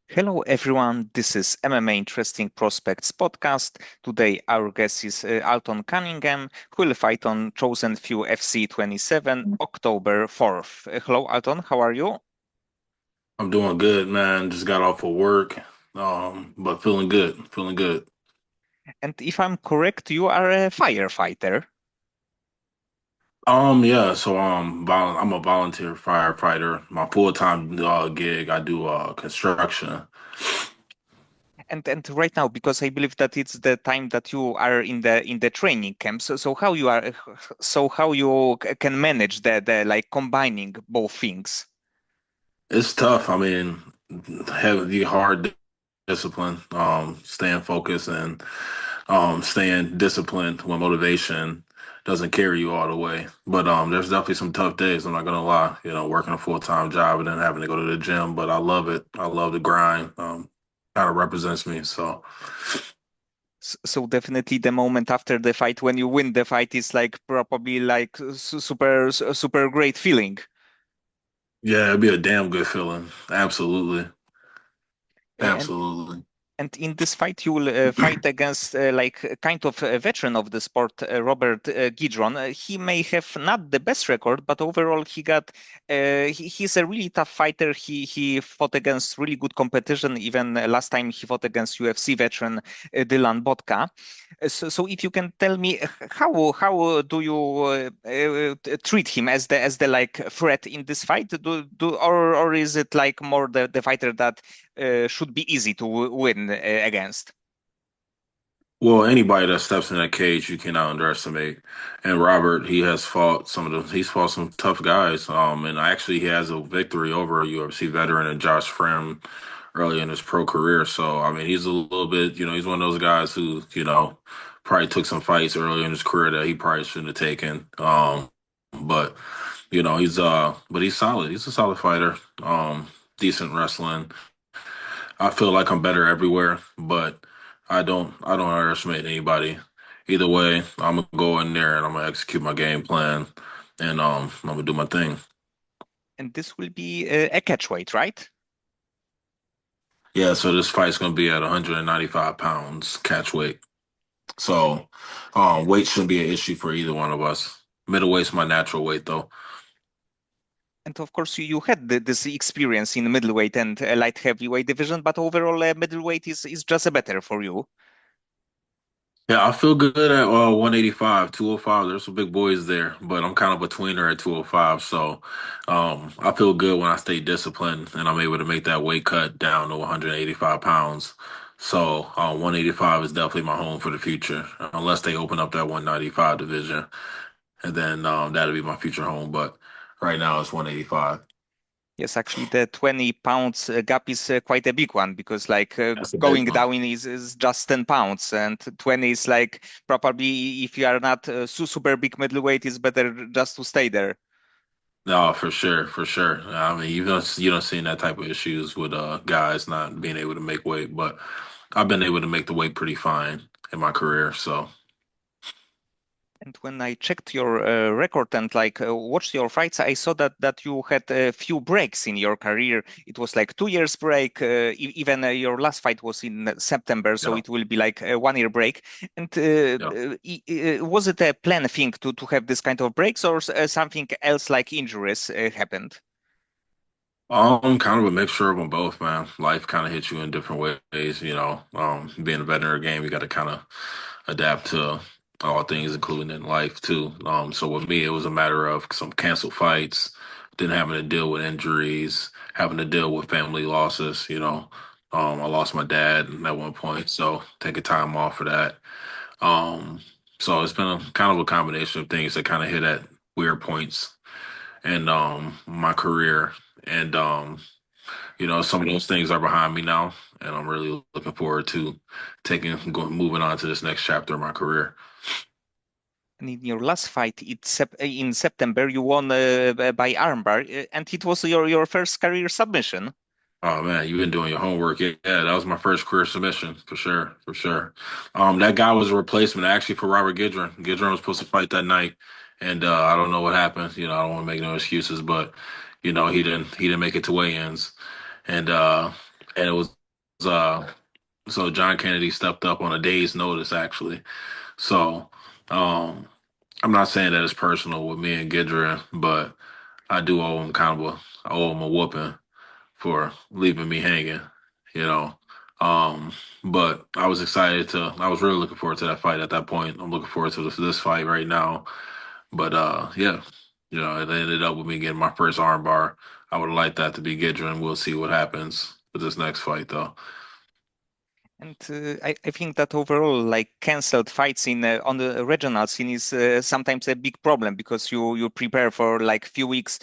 Hello, everyone. This is MMA Interesting Prospects podcast. Today, our guest is Alton Cunningham, who will fight on Chosen Few FC 27, October 4th. Hello, Alton. How are you? I'm doing good, man. Just got off of work, but feeling good, feeling good. And if I'm correct, you are a firefighter. Yeah. I'm a volunteer firefighter. My full-time gig, I do construction. And right now, because I believe that it's the time that you are in the training camp. So how you are? So how you can manage the like combining both things? It's tough. I mean, heavy, hard discipline, staying focused and staying disciplined when motivation doesn't carry you all the way. But there's definitely some tough days. I'm not gonna lie. Working a full-time job and then having to go to the gym, but I love it. I love the grind. Kind of represents me. So So definitely the moment after the fight when you win the fight is like probably like super great feeling. yeah, it'd be a damn good feeling. Absolutely, And absolutely. And in this fight, you will fight against like a kind of a veteran of the sport, Robert Gidron. He may have not the best record, but overall he's a really tough fighter. He fought against really good competition. Even last time he fought against UFC veteran Dylan Botka. So if you can tell me how do you treat him as the like threat in this fight? Or is it like more the fighter that should be easy to win against? Well, anybody that steps in that cage, you cannot underestimate. And Robert, he's fought some tough guys. And actually, he has a victory over a UFC veteran and Josh Frim early in his pro career. So, I mean, he's a little bit, he's one of those guys who, probably took some fights early in his career that he probably shouldn't have taken. But but he's solid. He's a solid fighter. Decent wrestling. I feel like I'm better everywhere, but I don't underestimate anybody. Either way, I'm gonna go in there and I'm gonna execute my game plan, and I'm gonna do my thing. And this will be a catch weight, right? Yeah, so this fight's gonna be at 195 pounds catch weight. So, weight shouldn't be an issue for either one of us. Middleweight's my natural weight, though. And of course, you had this experience in middleweight and light heavyweight division, but overall, middleweight is just a better for you. Yeah, I feel good at 185, 205. There's some big boys there, but I'm kind of a tweener at 205. So I feel good when I stay disciplined and I'm able to make that weight cut down to 185 pounds. So 185 is definitely my home for the future, unless they open up that 195 division, and then that'll be my future home. But right now it's 185. Yes, actually, the 20 pounds gap is quite a big one because like That's a big going one. down is just 10 pounds and 20 is like probably if you are not super big middleweight, it's better just to stay there. No, for sure, for sure. I mean, you don't see that type of issues with guys not being able to make weight, but I've been able to make the weight pretty fine in my career. So And when I checked your record and like watched your fights, I saw that you had a few breaks in your career. It was like 2 years break. Even your last fight was in September, so yeah, it will be like a 1 year break. And yeah. was it a planned thing to have this kind of breaks, or something else like injuries happened? Kind of a mixture of them both, man. Life kind of hits you in different ways, you know. Being a veteran of the game, you got to kind of adapt to all things, including in life too. So with me, it was a matter of some canceled fights, then having to deal with injuries, having to deal with family losses. I lost my dad at one point, so taking time off for that. Um, so it's been a kind of a combination of things that kind of hit at weird points in my career, and some of those things are behind me now, and I'm really looking forward to moving on to this next chapter of my career. And in your last fight in September, you won by armbar, and it was your first career submission. Oh man, you've been doing your homework. Yeah, that was my first career submission for sure, for sure. That guy was a replacement actually for Robert Gidron. Gidron was supposed to fight that night, and I don't know what happened. I don't want to make no excuses, but he didn't make it to weigh-ins, and and it was uh so John Kennedy stepped up on a day's notice actually. So um I'm not saying that it's personal with me and Gidron, but I do owe him I owe him a whooping for leaving me hanging, you know. Um, but I was really looking forward to that fight at that point. I'm looking forward to this fight right now. But yeah, it ended up with me getting my first armbar. I would have liked that to be Gidron. We'll see what happens with this next fight, though. And I think that overall, like cancelled fights in on the regional scene is sometimes a big problem because you prepare for like few weeks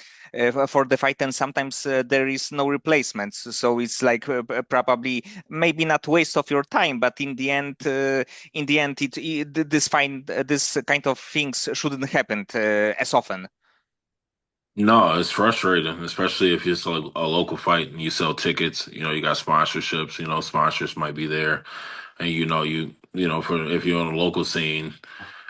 for the fight, and sometimes there is no replacements. So it's like probably maybe not waste of your time, but in the end, this kind of things shouldn't happen as often. No, it's frustrating, especially if it's a local fight and you sell tickets. You got sponsorships. Sponsors might be there, and for if you're on a local scene,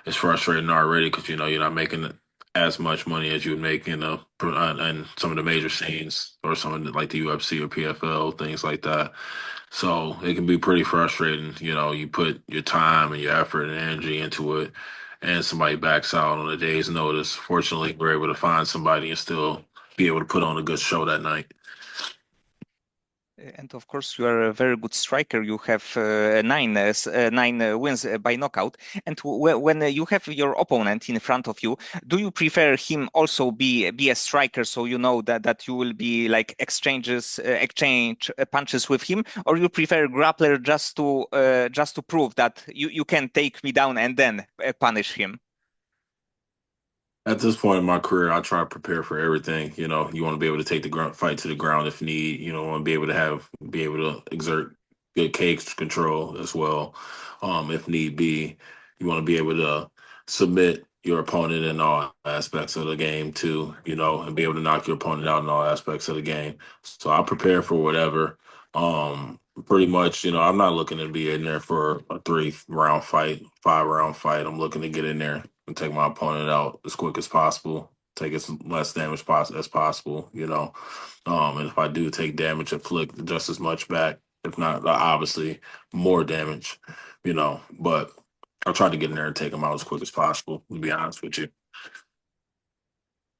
it's frustrating already because you're not making as much money as you would make in some of the major scenes or some of like the UFC or PFL things like that. So it can be pretty frustrating. You put your time and your effort and energy into it, and somebody backs out on a day's notice. Fortunately, we're able to find somebody and still be able to put on a good show that night. And of course, you are a very good striker. You have nine wins by knockout. And when you have your opponent in front of you, do you prefer him also be a striker, so you know that you will be like exchange punches with him, or you prefer grappler just to prove that you can take me down and then punish him? At this point in my career, I try to prepare for everything. You want to be able to take the fight to the ground if need. Want to be able to exert good cage control as well, if need be. You want to be able to submit your opponent in all aspects of the game too. And be able to knock your opponent out in all aspects of the game. So I prepare for whatever. Pretty much, I'm not looking to be in there for a 3 round fight, 5 round fight. I'm looking to get in there and take my opponent out as quick as possible, take as less damage as possible. And if I do take damage, inflict just as much back, if not obviously more damage. But I'll try to get in there and take them out as quick as possible, to be honest with you.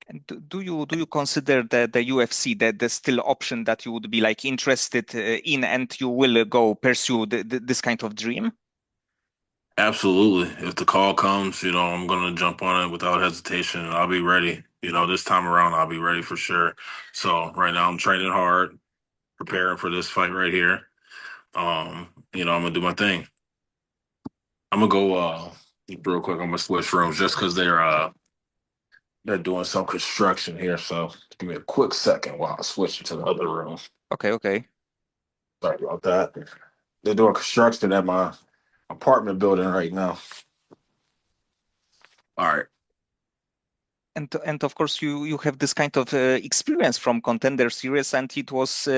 And do you consider the UFC the still option that you would be like interested in, and you will go pursue this kind of dream? Absolutely. If the call comes, I'm going to jump on it without hesitation. I'll be ready. This time around, I'll be ready for sure. So right now, I'm training hard, preparing for this fight right here. I'm gonna do my thing. I'm gonna go real quick. I'm gonna switch rooms just because they're doing some construction here. So give me a quick second while I switch to the other room. Okay, okay. Sorry about that. They're doing construction at my apartment building right now. All right. And of course you have this kind of experience from Contender Series, and it was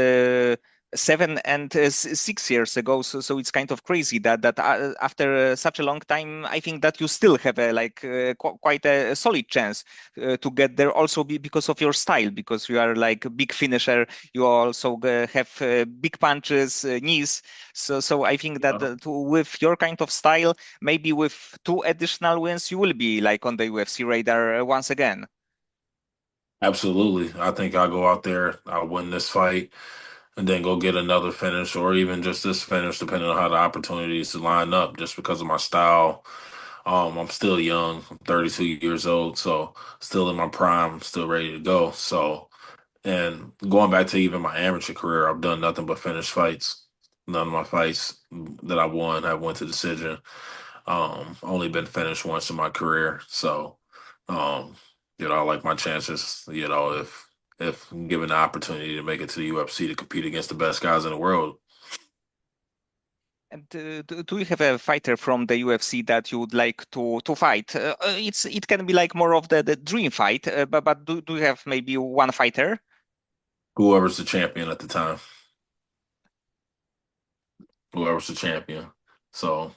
6 years ago. So it's kind of crazy that after such a long time, I think that you still have a like quite a solid chance to get there. Also because of your style, because you are like a big finisher. You also have big punches, knees. So I think that Yeah. with your kind of style, maybe with 2 additional wins, you will be like on the UFC radar once again. Absolutely. I think I'll go out there, I'll win this fight, and then go get another finish or even just this finish, depending on how the opportunities line up, just because of my style. I'm still young. I'm 32 years old, so still in my prime, still ready to go. So, and going back to even my amateur career, I've done nothing but finish fights. None of my fights that I won have went to decision. Only been finished once in my career. So, um, I like my chances, if given the opportunity to make it to the UFC to compete against the best guys in the world. And do you have a fighter from the UFC that you would like to fight? It can be like more of the dream fight, but do you have maybe one fighter? Whoever's the champion at the time, whoever's the champion. So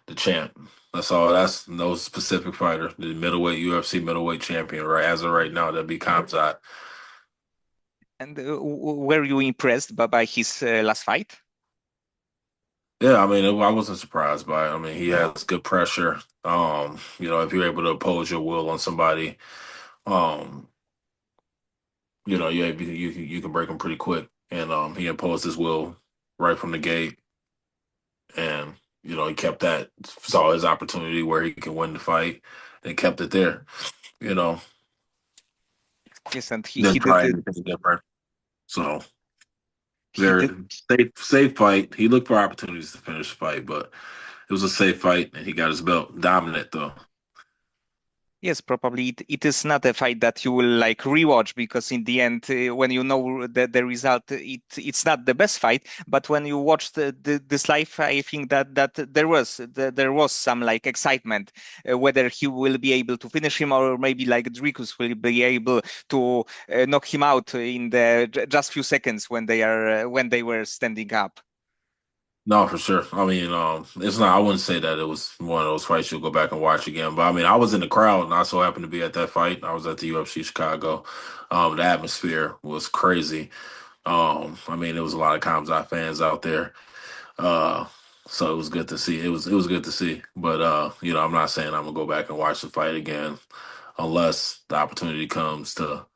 the champ. That's all. That's no specific fighter. The middleweight UFC middleweight champion, right? As of right now, that'd be Kamzat. And were you impressed by his last fight? Yeah, I mean, I wasn't surprised by it. I mean, he has good pressure. If you're able to oppose your will on somebody, um, you can break him pretty quick. And he imposed his will right from the gate, and he kept that, saw his opportunity where he can win the fight, and kept it there. You know, Yes, and he didn't did try it. anything different. So He very did. safe fight. He looked for opportunities to finish the fight, but it was a safe fight, and he got his belt. Dominant though. Yes, probably it is not a fight that you will like rewatch because in the end, when you know the result, it's not the best fight. But when you watch this live, I think that there was some like excitement whether he will be able to finish him or maybe like Dricus will be able to knock him out in the just few seconds when when they were standing up. No, for sure. I mean, it's not. I wouldn't say that it was one of those fights you'll go back and watch again. But I mean, I was in the crowd, and I so happened to be at that fight. I was at the UFC Chicago. The atmosphere was crazy. I mean, there was a lot of Kamzat fans out there. Uh, so it was good to see. It was good to see. But I'm not saying I'm gonna go back and watch the fight again unless the opportunity comes to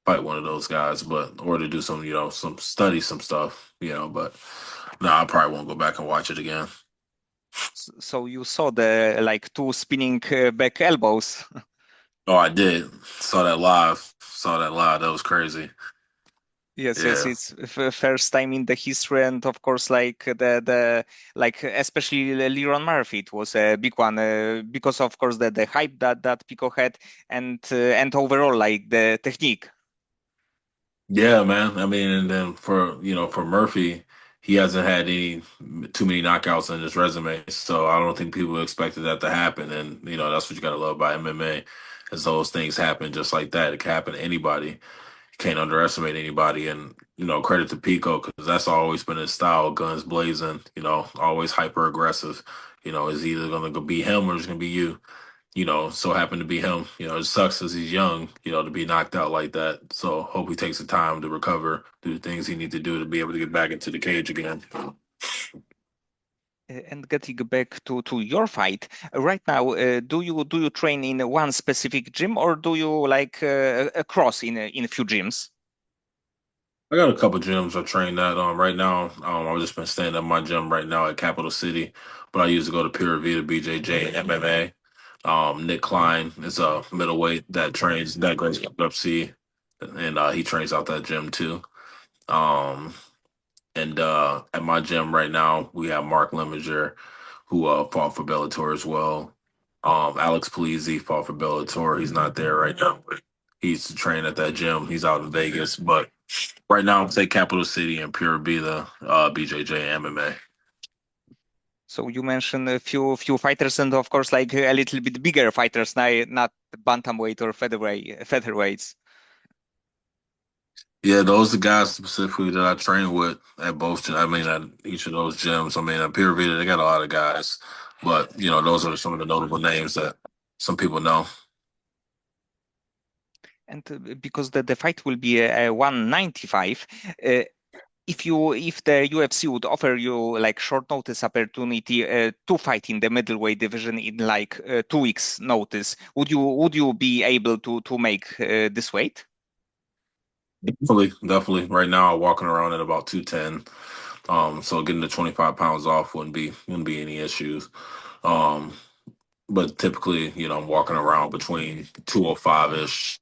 fight one of those guys, but or to do some, some study some stuff, but no, I probably won't go back and watch it again. So you saw the like two spinning back elbows. Oh, I did. Saw that live. Saw that live. That was crazy. Yes, yes, Yeah. it's first time in the history, and of course, like the like especially Leron Murphy, it was a big one because of course the hype that Pico had, and overall like the technique. Yeah, man. I mean, and then for Murphy, he hasn't had any too many knockouts on his resume, so I don't think people expected that to happen. And that's what you gotta love about MMA, is those things happen just like that. It can happen to anybody. You can't underestimate anybody, and credit to Pico because that's always been his style, guns blazing. Always hyper aggressive. Is either gonna be him or it's gonna be you. So happened to be him. It sucks because he's young, to be knocked out like that. So hope he takes the time to recover, do the things he needs to do to be able to get back into the cage again. And getting back to your fight right now, do you train in one specific gym or do you like cross in a few gyms? I got a couple gyms I train at. Right now, I've just been staying at my gym right now at Capital City, but I used to go to Pure Vita, BJJ, MMA. Nick Klein is a middleweight that goes to UFC, and he trains out that gym too. Um, And at my gym right now, we have Mark Leminger, who fought for Bellator as well. Alex Polizzi fought for Bellator. He's not there right now, but he used to train at that gym. He's out in Vegas. But right now, I'm say Capital City and Pure B, the BJJ MMA. So you mentioned a few fighters, and of course, like a little bit bigger fighters, not bantamweight or featherweights. Yeah, those are the guys specifically that I train with at both. I mean, at each of those gyms. I mean, at Pure Vita, they got a lot of guys, but those are some of the notable names that some people know. And because the fight will be a 195, uh, if the UFC would offer you like short notice opportunity to fight in the middleweight division in like 2 weeks notice, would you be able to make this weight? Definitely, definitely. Right now, I'm walking around at about 210. So getting the 25 pounds off wouldn't be any issues. Um, but typically, I'm walking around between 205 ish,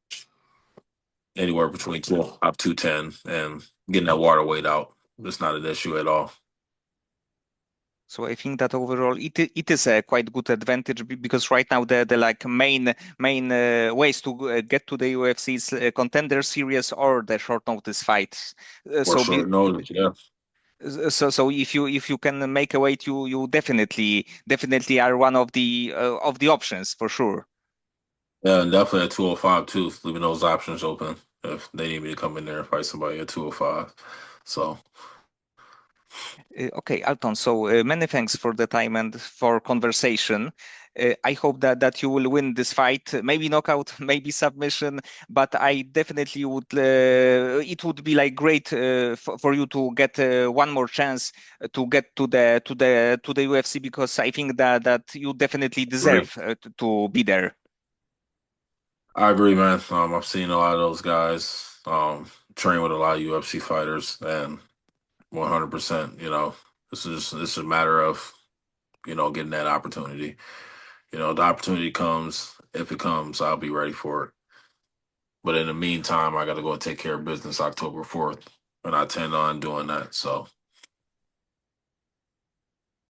anywhere between 205 210, and getting that water weight out. It's not an issue at all. So I think that overall it is a quite good advantage because right now the like main ways to get to the UFC is contender series or the short notice fights. Uh, Or so be, short notice, yeah. so if you can make a weight, you definitely are one of the options for sure. Yeah, and definitely at 205 too, leaving those options open if they need me to come in there and fight somebody at 205. So Okay, Alton, so many thanks for the time and for conversation. I hope that you will win this fight, maybe knockout, maybe submission, but I definitely would. It would be like great for you to get one more chance to get to the UFC because I think that you definitely Agree. deserve to be there. I agree, man. I've seen a lot of those guys, train with a lot of UFC fighters, and 100%, this is a matter of, getting that opportunity. The opportunity comes, if it comes, I'll be ready for it. But in the meantime, I got to go and take care of business October 4th, and I intend on doing that. So